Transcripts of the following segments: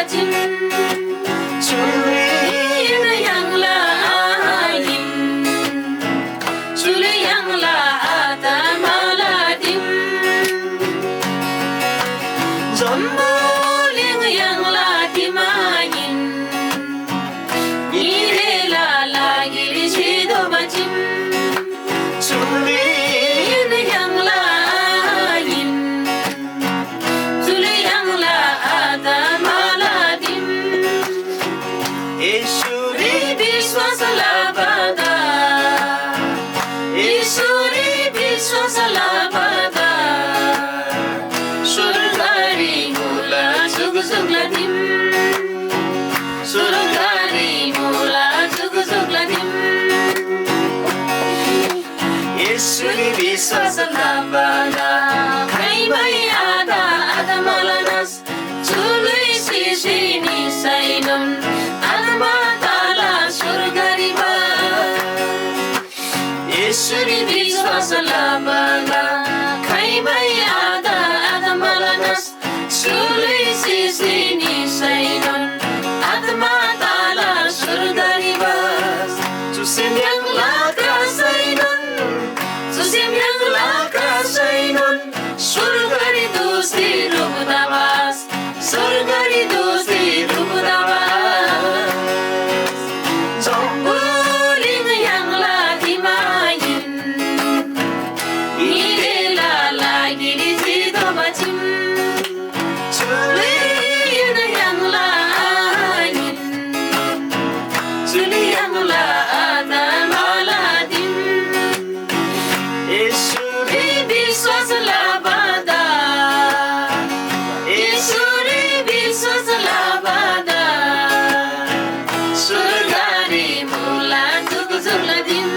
bacim Suliin yang lain Suli yang laatan maladim Zomboling yang latimayin Nirela lagi di sido bacim Suliin yang lain Suli yang laatan maladim Isuri biswas labada Isuri biswas labada Surgari mula sugladim Surgari mula sugladim Isuri biswas labada Kai bai ada malanas Sului sini sainun Almatala surgari ba Isuri biswas labada Kai bai ada malanas Sului sini sainun Almatala surgari ba Susim yang lakra sainun Susim yang lakra sainun Surgari dosti rubdabas Surgari dosti rubdabas Zomboling yang latimayin Nirela lagi di sido bacim Suliin yang lain Suli yang laatan maladim Isuri biswas labada Isuri biswas labada Surgari mula zugladim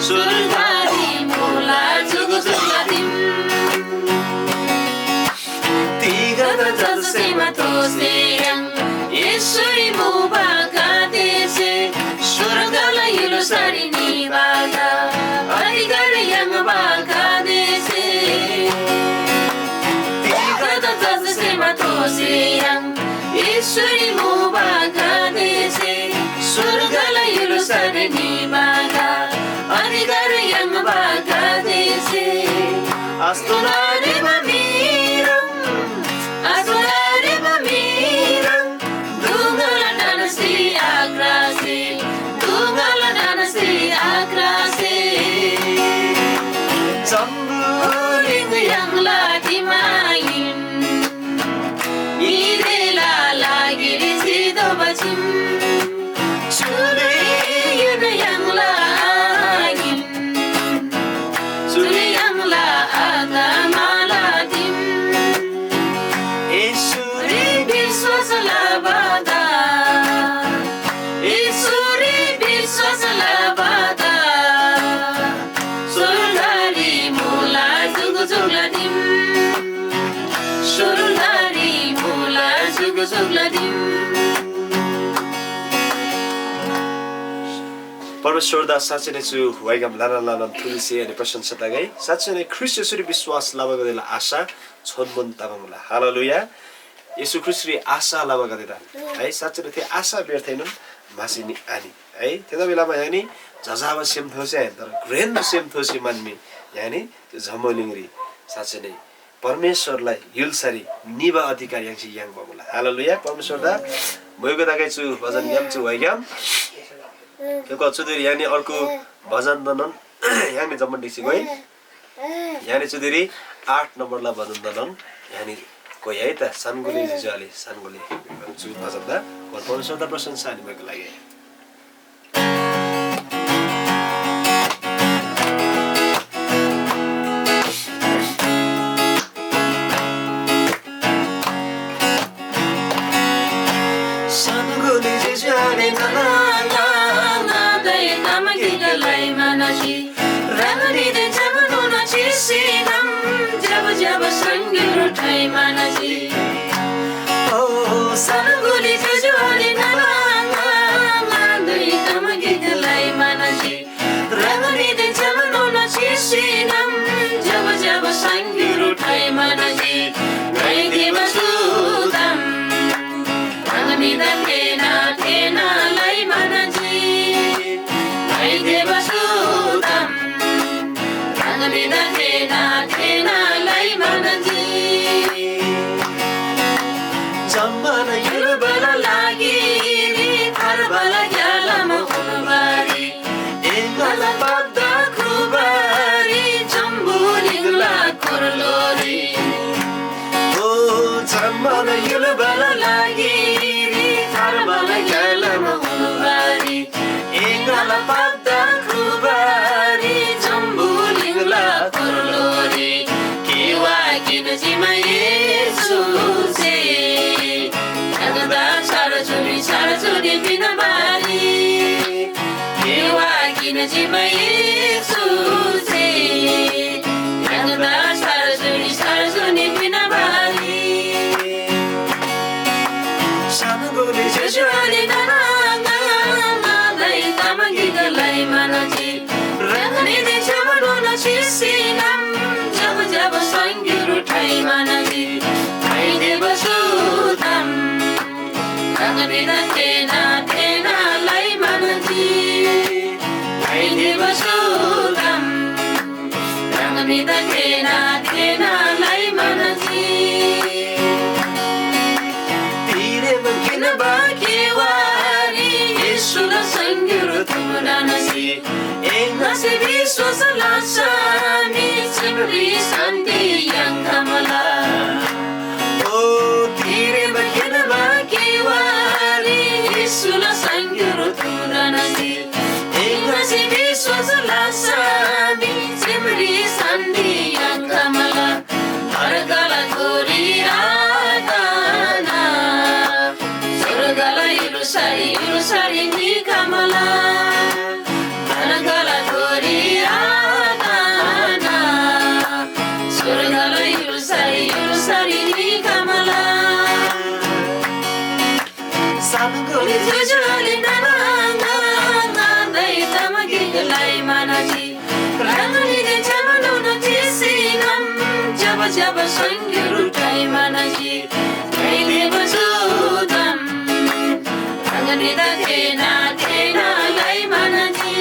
Surgari mula zugladim Tiga tajam sema toseyang Isuri mubaga dese Surgala ilusari nibaga Adigar yang baga dese Tiga tajam sema toseyang Isuri mubaga dese Surgala ilusari nibaga Adigar yang baga dese Astunari mamirang Astunari mamirang Dungalan danasi agrasi Dungalan danasi agrasi Zambuling yang latimayin Nirela lagi di sido bacim Suliin yang lain Suli yang laatan maladim Isuri biswas labada Isuri biswas labada Surgari mula zugladim Surgari mula zugladim परमेश्वर दास साँच्चै नै छु वाइगाम लाना लाना तुलसी अनि प्रशंसा गई साँच्चै नै ख्रिस्ट यसरी विश्वास लाभ गर्दैला आशा छोनमन तामाङला हालेलुया यसु ख्रिस्टले आशा लाभ गर्दैला है साँच्चै नै त्यो आशा व्यर्थैनन् मासिनी आनी है त्यता बेलामा यानी जजाब सेम थोसे तर ग्रेन सेम थोसे मान्मी यानी त्यो झमलिङरी साँच्चै नै परमेश्वरलाई युलसारी निवा अधिकार याङसी याङ बमुला हालेलुया परमेश्वर दा मयको दाकै छु भजन गाम छु वाइगाम त्यो कचुदेरी यानी अर्को भजन दनन यानी जम्मन डिसी गई यानी चुदेरी 8 नम्बरला भजन दनन यानी कोही है त सानगुली जिजाले सानगुली छु भजन दा परमेश्वर दा प्रशंसा अनि मयको लागि सानगुली जिजाले Rangani de jabno na chisinam jab jab sangil uthai manaji Oh sanaguli jajwali na nandai tamagi galai manaji Rangani de jabno na chisinam jab jab sangil uthai manaji Gai divasudam राङ्गनिदा थेना थेनालाई मनजी जम्मन युलबल लागि थारबल ग्यालम हुनुबारी एङ्गल पद्द खुबारी जम्बुलिङ्ला कुरलोरी ओ जम्मन युलबल लागि थारबल ग्यालम हुनुबारी angle पद्द खुबारी जम्बुलिङ्ला कुरलोरी केवा किन जिमा येसुसे जगदा सारचुरी बिनबारी केवा किन जिमा येसुसे जगदा सारचुरी बिनबारी सानगोले जजुआले नाना दै तामागिगलाई मनजी राङ्गनिदे जबडोन सिसिनम जब जब सङ्गिर उठाइ मनजी आइदे बसुतम राङ्गनिदा थेना थेनालाई मनजी आइदे बसुतम राङ्गनिदा थेना थेनालाई मनजी तिरेमा किन बाकेवारी येशूला सङ्गिर तुमडानसी नसे विश्वास लासामी चिम्री शान्ति याङ्गमला ओ तिरेमा किन बाकेवारी येशूला सङ्गिर तुमडानसी नसे विश्वास लासामी चिम्री शान्ति याङ्गमला हरगला गोरी आदाना स्वर्गला इलुसारी निकमला हरगला गोरी आदाना स्वर्गला इलुसारी निकमला सानगोले जुजुआले नाना दै तामागिगलाई मनजी राङ्गनिदे जबडोन सिसिनम जब जब सङ्गिर उठाइ मनजी आइदे बसुतम राङ्गनिदा थेना थेनालाई मनजी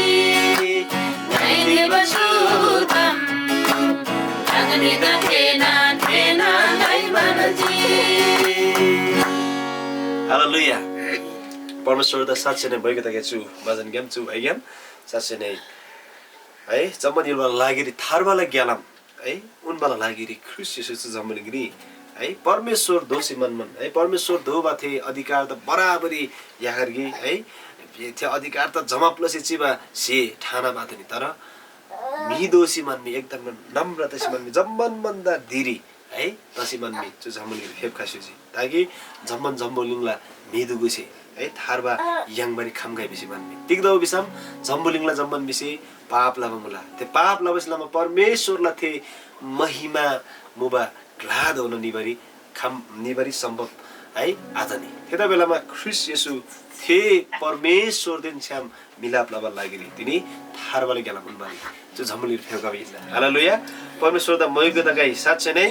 आइदे बसुतम राङ्गनिदा थेना थेनालाई मनजी हालेलुया परमेश्वर त साँच्चै नै भइगएका छु भजन ज्ञान छु है ज्ञान साँच्चै नै है जम्मन युलबल लागिरी थारबल ग्यालम है उनबल लागिरी ख्रिस्ट येशू जम्मलिगिरी है परमेश्वर दोषी मनमन है परमेश्वर धोबा थे अधिकार त बराबरी यागरगी है त्यो अधिकार त जमा प्लसी चिबा से ठाना बात नि तर मी दोषी मनमी एकदम नम्र तसी मनमी जम्मन मन्दा दिरी है तसी मनमी जो जम्मलिगिरी फेपका सुजी ताकि जम्मन जम्बोलिङला मिदु गुसे है थारबा याङबारी खामगाई बिसी मनमी तिगदौ बिसम जम्बोलिङला जम्मन बिसी पाप लाबमुला ते पाप लाबसलामा परमेश्वरला थे महिमा मुबा ग्लाद हुन निबरी खाम निबरी सम्भव है आजनी त्यता बेलामा ख्रिस्ट येशू थे परमेश्वर दिन छ्याम मिलाप लाबा लागिरी तिनी थारबाले गेला उनबारी जो झमलिर फेउका बिना हालेलुया परमेश्वर द मयको द गाई साच्चै नै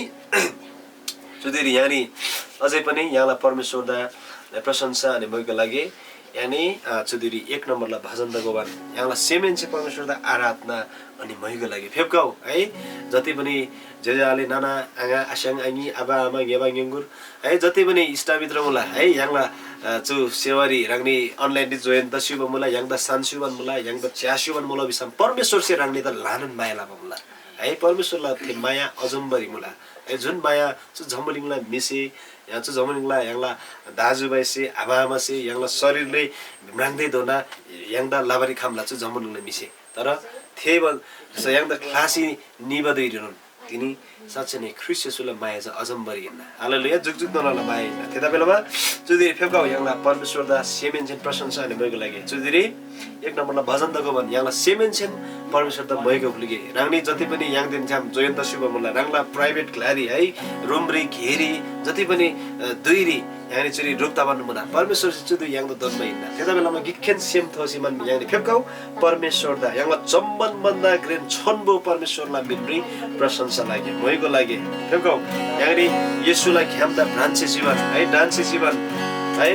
जुदेरी यानी अझै पनि यहाँलाई परमेश्वर द प्रशंसा अनि मयको लागि यानी चुदिरी 1 नम्बरला भजन द गोबान यहाँलाई सेमेन चाहिँ परमेश्वर द आराधना अनि मयको लागि फेपकाउ है जति पनि जेजाले नाना आङा आस्याङ आङी आबा आमा गेबा गेंगुर है जति पनि इष्टमित्र मुला है यहाँला चु सेवारी राङ्नी अनलाइन दि जोइन त शिव मुला yang da san शिवन मुला yang da च्या शिवन मुला बिसम परमेश्वर से राङ्नी त लानन माया लाबा मुला है परमेश्वरला थे माया अजम्बरी मुला है जुन माया चु झमलिङला मिसे यहाँ चु झमलिङला यहाँला दाजुभाइ से आमामा से यहाँला शरीरले म्राङ्दै दोना यहाँदा लाबारी खामला चु झमलिङला मिसे तर थे यहाँदा क्लासी निबदैरन तिनी साँच्चै नै ख्रिस्ट येशूलाई माया चाहिँ अजम्बरी हिँड्न हालेलुया जुगजुग दोनालाई माया हिँड्न त्यता बेलामा चुदिरी फेपकाउ यहाँलाई परमेश्वर दा सेमेन छन् प्रशंसा अनि मयको लागि चुदिरी 1 नम्बरला भजन दको भन यहाँलाई सेमेन छन् परमेश्वर दा मयको लागि राङ्नी जति पनि यहाँ दिन छ्याम जयन्त शुभ मुला राङ्ला प्राइभेट ग्लारी है रुमरी घेरी जति पनि दुईरी यानी चुरी रुक्ता बन्नु मुना परमेश्वर चुदु यहाँ दनमा हिँड्न त्यता बेलामा गिखेन सेम थोसी मन यानी फेपकाउ परमेश्वर दा यहाँ चम्बन बन्दा ग्रेन छन्बो परमेश्वरलाई मिल्री प्रशंसा लागि मयको लागि फेपकाउ यानी येशूलाई घ्याम्दा भ्रान्से जीवन है डान्से जीवन है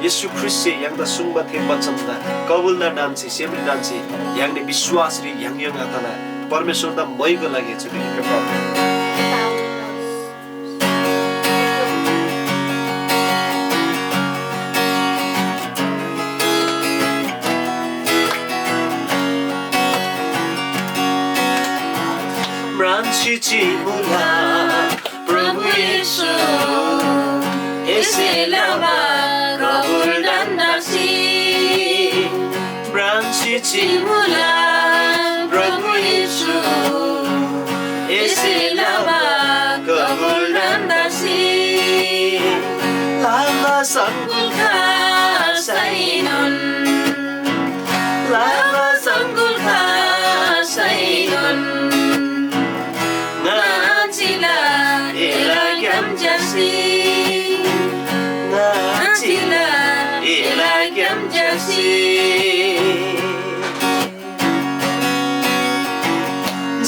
येशू ख्रिस्ट यहाँ सुङबा थे बचन्दा कबुलदा डान्से सेमरी डान्से याङले विश्वास रि याङ याङ आतना परमेश्वरदा मैको लागि एकचोटि प्रभु Chichimula, Prabhu Yesu, Eselava, Kabul Dandasi, Branchi Chimula, Prabhu Yesu, Eselava, Kabul Dandasi, Lava Sangulka Sainon, Lava Sangulka Sainon.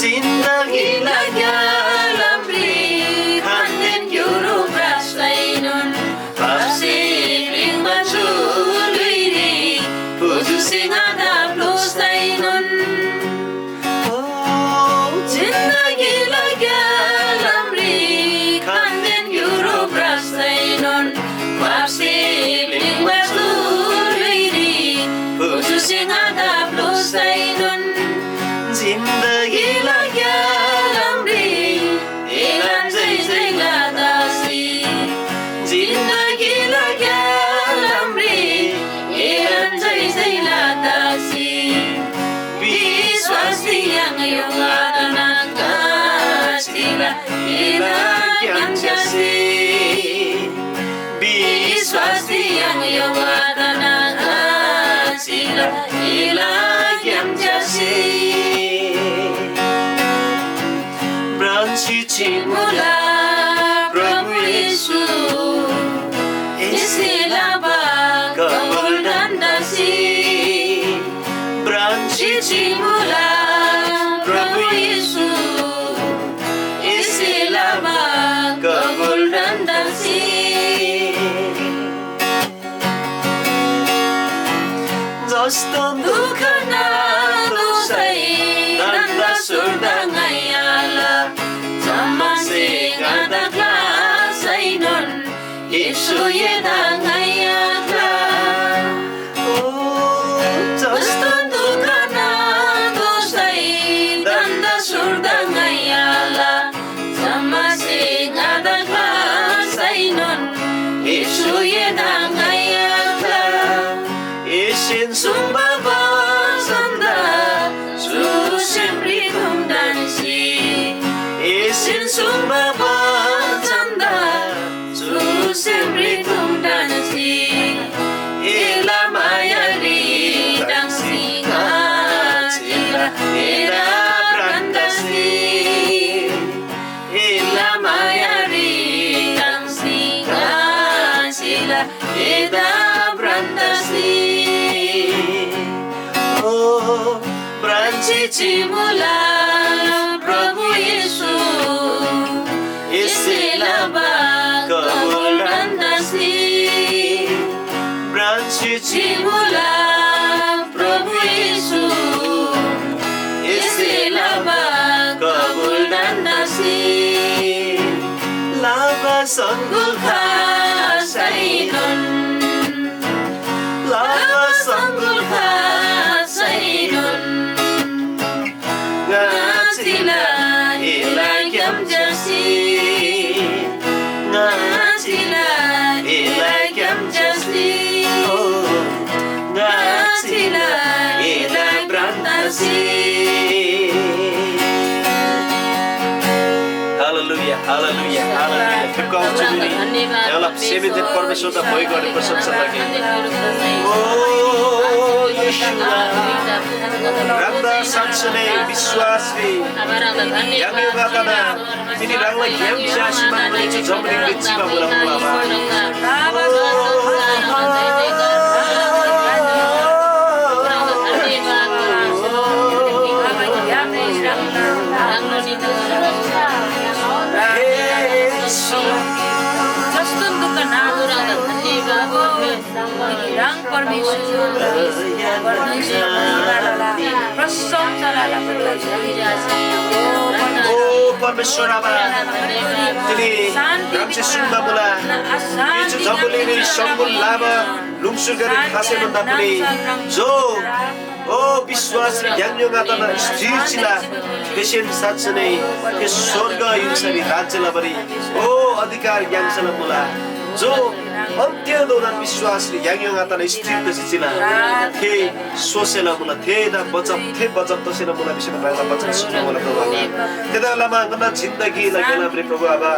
Zindagi lagya lamri khanen yuru prasainun pasibling machuluiri puju singada plusainun Zindagi lagya lamri khanen yuru prasainun pasibling machuluiri puju singada plusainun Zindagi lagya lamri elan jai jai ladasi Zindagi lagya lamri elan jai jai ladasi Viswas yang yungadana kastila ilagyam jasi Viswas yang yungadana kastila ilagyam jasi Chichimula, Prabhu Yesu, Eselava, Kabul Dandasi, Chichimula, Prabhu Yesu, Eselava, Kabul Dandasi. Dostum dukana dosai, danda surdangayala. Masingada klasainon Yesu yedangayakla Tastuntukana dosai Danda surdangayala Masingada klasainon Yesu yedangayakla Isin sumbaba sanda Susembri kumdansi Isin sumbaba chanda Susembri kumdansi Ila mayari dangsi kachila Ila brandasi Ila mayari dangsi kachila Ila brandasi Oh, branchi chimula Prabhu Yesu Eselava Kabul Dandasi Branchi Chimula Prabhu Yesu Eselava Kabul Dandasi Lava Sangulka Sainon Lava Sangulka Sainon Ngatila ilagyam jasi Ngatila ilagyam jasi Ngatila ilag brandasi Hallelujah, hallelujah, hallelujah कृपा हुन्छ नि यहाँलाई सेवित परमेश्वरलाई भोइ गर्ने प्रशंसा लागि Rangda sansane विश्वासले Yang gatana Tini rangलाई घ्याम ज्यासी मान्नुहुन्छ जम्रिङ बेच्चीमा बोलाउनु बाबा परमेश्वर आबा तिनी रामसे सुनमा मुला यो जम्बुलिनी सम्बुल लाभ लुङसुर गरी खासे भन्दा पनि जो ओ विश्वास र ज्ञानयोगा तन स्थिर छिला त्यसैन साँच्चै नै यस स्वर्ग युसरी राज्यलाई पनि ओ अधिकार ज्ञानसला मुला जो अन्त्य दौरान विश्वास र ज्ञानयोगा तन स्थिर छिला थे सोसेला मुला थे दा बचत तसेला मुला विषयमा बाला बचत सुन्न मुला प्रभु तेदा लामा गना जिन्दगी लागेला प्रे प्रभु आबा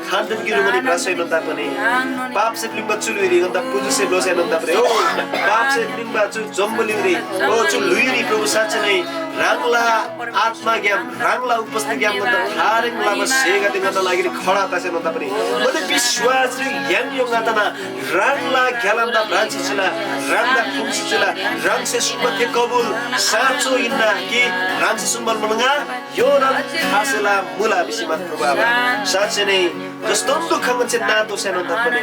खानदन गिरु मनि प्रासै नता पनि पाप से लिम्बा चुलुरी गन्दा पुजु से लोसे नता प्रे ओ पाप से लिम्बा चु जम्बुलिरी ओ चु लुइरी प्रभु साँच्चै नै राङला आत्मा ज्ञान राङला उपस्थित ज्ञान गन्दा थारिङ लामा सेगा दिन लागि खडा तासे नता पनि मले विश्वास रे ज्ञान योगा तना राङला ग्यालन्दा ब्रान्च छिला राङला खुम्स छिला राङ से सुमथे कबुल साँचो इन्ना कि राङ से सुम्बल मनगा यो रङ खासेला मुला विषयमा प्रभु आबा साँच्चै नै जस्तो दुःख मान्छे नातो सानो त पनि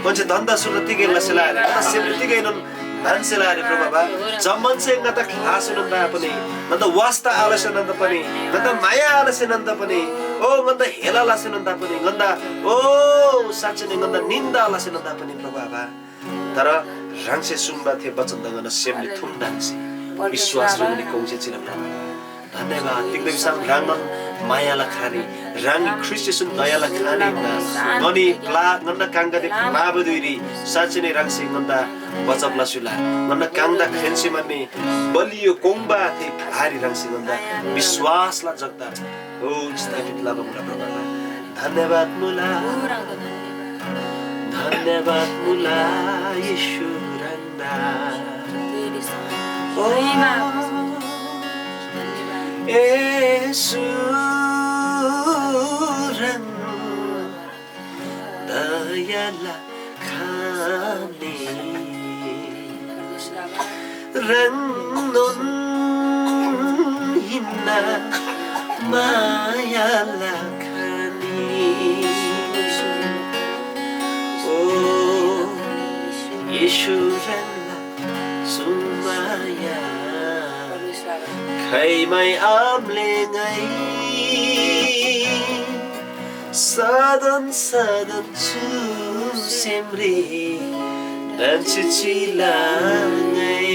मान्छे धन्दा सुरु तिगै लसेला सेब्रे तिगै नन मान्छेला रे प्रभु आबा जम्मनसे गता खास नन्दा पनि नन्द वास्ता आलस्य नन्द पनि नन्द माया आलस्य नन्द पनि ओ गन्दा हेला लासे नन्द पनि गन्दा ओ साँच्चै नै गन्दा निन्दा आलस्य नन्द पनि प्रभु आबा तर राङसे सुम्बा थे वचन दगन सेमले थुम्दांसे विश्वास रनि कोंसे छिला प्रभु धन्यवाद तिग्दै साम राङन मायाला खानी राङ ख्रिस्टसुन दयाला खानी गनि प्ला गन्ना कांगदे माबदुरी साँच्चै नै राङसे गन्दा बचपला सुला गन्ना कांगदा खेन्से मन्ने बलियो कोंबा थे भारी राङसे गन्दा विश्वासला जग्दा ओ स्थापित लाभ मुला प्रभु धन्यवाद मुला यीशु रंगा ओ Yesu rang dayala khani rang non hinna mayala khani oh Yesu rang sumaya Khai mai amle ngai sadan chu simri dan chichila ngai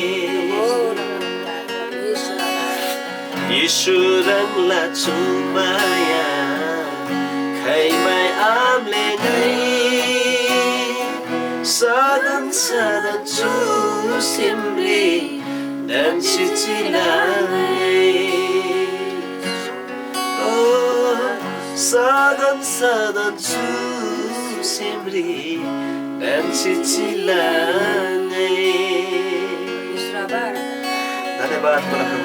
Yesu rang la chumaya khai mai amle ngai sadan chu simri dan chichilai oh sadan chu simri dan chichilai धन्यवाद मला प्रभु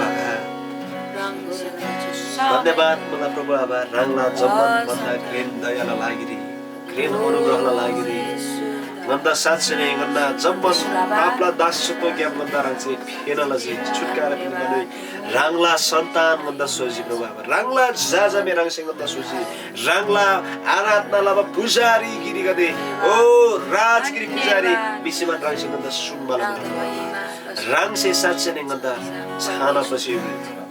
धन्यवाद मला प्रभु आबा राङला जम्मन भन्दा grain दयाला लागिरी grain अनुग्रहला लागिरी गन्दा साँच्चै नै गन्दा जम्मन पापला दासत्व ज्ञान गन्दा राङसे फेनला जी छुटकारा पिनले राङला सन्तान गन्दा सोजी प्रभु आबा राङला जाजा मे राङसे गन्दा सोजी राङला आराधना लाबा पुजारी गिरी गदे ओ राजगिरी पुजारी विषयमा राङसे गन्दा सुम्बला राङसे साँच्चै नै गन्दा छाना पछि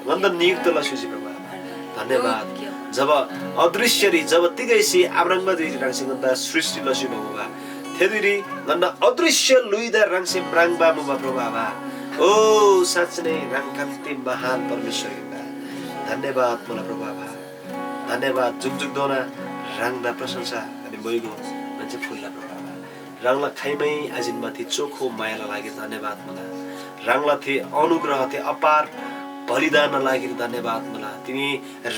गन्दा नियुक्तला सोजी प्रभु धन्यवाद जब अदृश्यरी जब तिगैसी आब्रङ्ग दिरी राङसे गन्दा सृष्टि लसी बाबा थेदिरी गन्दा अदृश्य लुइदा राङसे ब्राङबा मुबा प्रभु आबा ओ साँच्चै नै राङकान्ति महान परमेश्वर गन्दा धन्यवाद मला प्रभु आबा धन्यवाद जुग दोना राङदा प्रशंसा अनि मोइगो मान्छे फुल्ला प्रभु आबा राङला खाइमै आजिनमाथि चोखो मायाला लागि धन्यवाद मला राङला थे अनुग्रह थे अपार बलिदान लागि धन्यवाद मला तिमी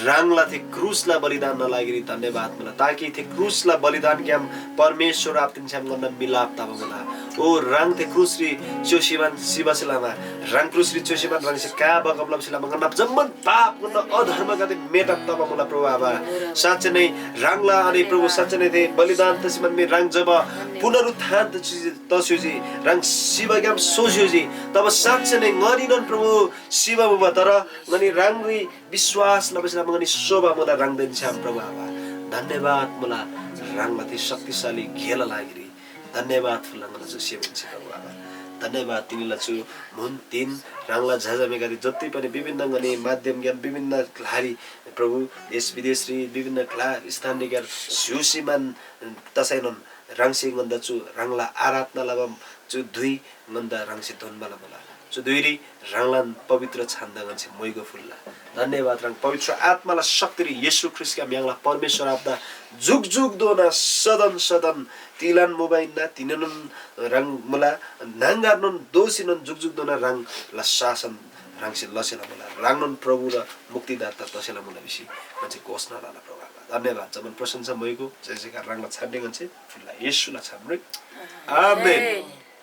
राङला थे क्रुसला बलिदान लागि धन्यवाद मला ताकि थे क्रुसला बलिदान क्याम परमेश्वर आपतिन छम गर्न मिलाप तब मला ओ राङ थे क्रुसरी चोशिवन शिवसलामा राङ क्रुसरी चोशिवन राङसे का बगबलब सिला मगन जम्मन पाप गर्न अधर्म गते मेटा तब मला प्रभु आबा साँच्चै नै राङला अनि प्रभु साँच्चै नै थे बलिदान तसिमन मे राङ जब पुनरुत्थान तस्युजी राङ शिव क्याम सोज्युजी तब साँच्चै नै गरिनन् प्रभु शिव बुबा तर मनी राङरी विश्वास लबसला मगनी शोभा मला राङदैन छम प्रभु आबा धन्यवाद मला राङमाथि शक्तिशाली घेला लागिरी धन्यवाद फुलंगन जो सेवन छ प्रभु आबा धन्यवाद तिमीलाई छु मुन दिन राङला झाझामेका जति पनि विभिन्न गने माध्यम ज्ञान विभिन्न क्लारी प्रभु देश विदेश री विभिन्न क्ला स्थानीय ज्ञान स्युसिमान तसाइनन् राङसे गन्दा छु राङला आराधना लाभम छु दुई गन्दा राङसे धनबाला बोला छु दुईरी राङलान पवित्र छान्दगन छे मोइगो फुल्ला धन्यवाद राङ पवित्र आत्माला शक्ति येशू ख्रिस्टका म्याङला परमेश्वर आपदा जुग जुग दोना सदन सदन तिलान मोबाइलना तिनन राङ मला नांगारनन दोसिनन जुग जुग दोना राङ ला शासन राङसे लसेला मला राङनन प्रभु र मुक्तिदाता तसेला मला बिसी मान्छे घोषणा लाला प्रभु धन्यवाद जमन प्रशंसा मोइगो जय जयकार राङला छाड्ने गन्छे फुल्ला येशूला छाड्ने आमेन